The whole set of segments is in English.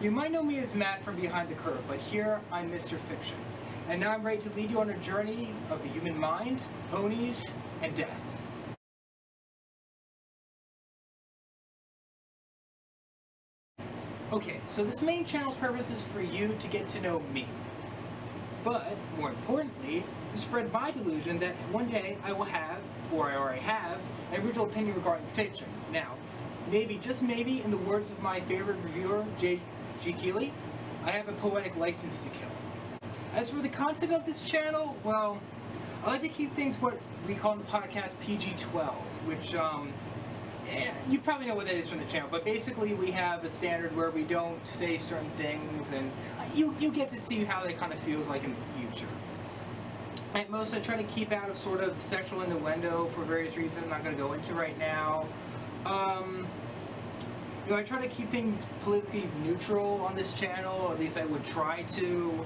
You might know me as Matt from Behind the Curve, but here I'm Mr. Fiction. And now I'm ready to lead you on a journey of the human mind, ponies, and death. Okay, so this main channel's purpose is for you to get to know me. But, more importantly, to spread my delusion that one day I will have, or I already have, an original opinion regarding fiction. Now, maybe, just maybe, in the words of my favorite reviewer, G. Keeley, I have a poetic license to kill. As for the content of this channel, well, I like to keep things what we call in the podcast PG-12, which, you probably know what that is from the channel, but basically we have a standard where we don't say certain things, and you get to see how that kind of feels like in the future. At most, I try to keep out of sort of sexual innuendo for various reasons I'm not going to go into right now. You know, I try to keep things politically neutral on this channel, or at least I would try to,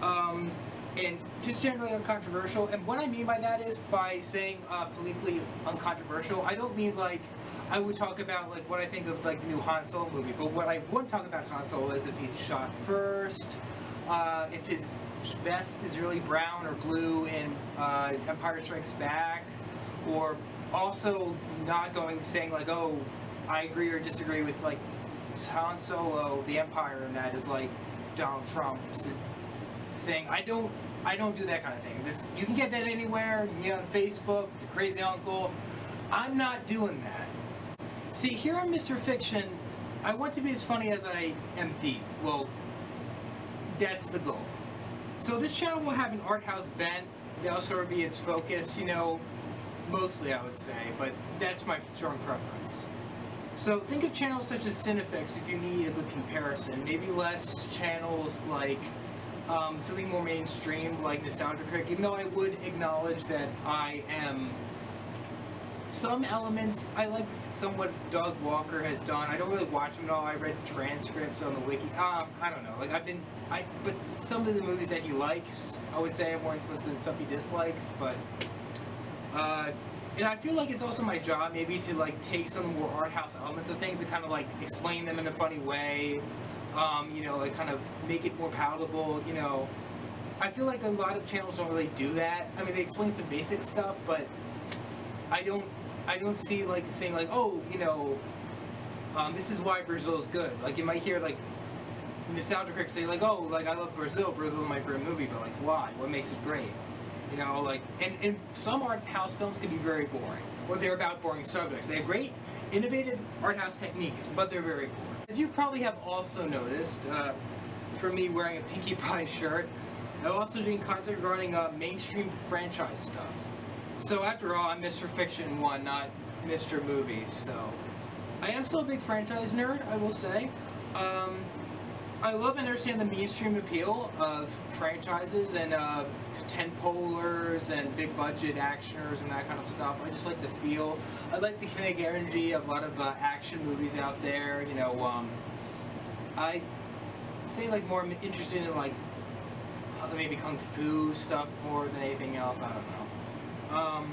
and just generally uncontroversial. And what I mean by that is, by saying politically uncontroversial, I don't mean like I would talk about like what I think of like the new Han Solo movie, but what I would talk about Han Solo is if he's shot first, if his vest is really brown or blue in Empire Strikes Back, or also not saying like, oh, I agree or disagree with like Han Solo, the Empire, and that is like Donald Trump's thing. I don't do that kind of thing. You can get that anywhere. You can get on Facebook, the crazy uncle. I'm not doing that. See, here on Mr. Fiction, I want to be as funny as I am deep. Well, that's the goal. So this channel will have an art house bent. That'll sort of be its focus, you know, mostly I would say, but that's my strong preference. So think of channels such as Cinefix if you need a good comparison. Maybe less channels like something more mainstream like Nostalgia Critic, even though I would acknowledge that I am some elements I like somewhat Doug Walker has done. I don't really watch them at all. I read transcripts on the wiki. I don't know. Like but some of the movies that he likes, I would say I'm more influenced than some he dislikes, but and I feel like it's also my job maybe to like take some more art house elements of things and kind of like explain them in a funny way, you know, like kind of make it more palatable, you know. I feel like a lot of channels don't really do that. I mean, they explain some basic stuff, but I don't see like saying like, oh, you know, this is why Brazil is good. Like you might hear like Nostalgia Critics say like, oh, like I love Brazil. Brazil is my favorite movie, but like why? What makes it great? You know, like, and some art house films can be very boring, or they're about boring subjects. They have great, innovative art house techniques, but they're very boring. As you probably have also noticed, from me wearing a Pinkie Pie shirt, I'm also doing content regarding mainstream franchise stuff. So after all, I'm Mr. Fiction1, not Mr. Movies, so I am still a big franchise nerd, I will say. I love and understand the mainstream appeal of franchises and tentpolers and big budget actioners and that kind of stuff. I just like the feel. I like the kinetic energy of a lot of action movies out there. You know, I say like more interested in like maybe kung fu stuff more than anything else. I don't know.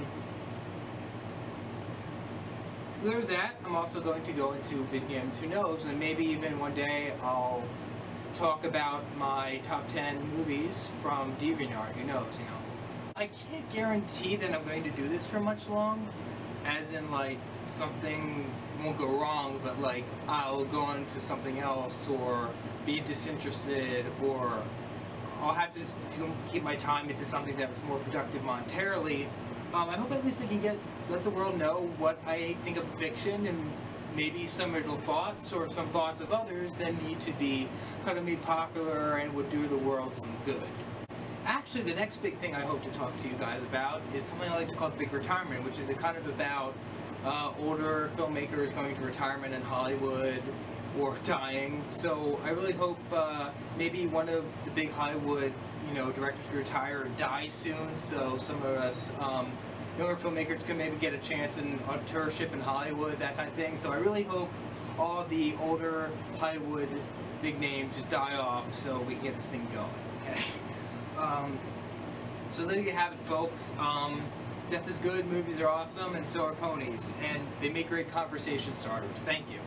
So there's that. I'm also going to go into video games, who knows, and maybe even one day I'll talk about my top 10 movies from DeviantArt, who knows, you know. I can't guarantee that I'm going to do this for much long, as in like something won't go wrong, but like I'll go on to something else or be disinterested, or I'll have to keep my time into something that's more productive monetarily. I hope at least I can let the world know what I think of fiction, and maybe some original thoughts or some thoughts of others that need to be kind of made popular and would do the world some good. Actually, the next big thing I hope to talk to you guys about is something I like to call Big Retirement, which is a kind of about older filmmakers going to retirement in Hollywood or dying. So I really hope maybe one of the big Hollywood, you know, directors to retire or die soon, so some of us younger filmmakers can maybe get a chance in authorship in Hollywood, that kind of thing. So I really hope all the older Hollywood big names just die off so we can get this thing going, okay? So there you have it, folks. Death is good, movies are awesome, and so are ponies. And they make great conversation starters. Thank you.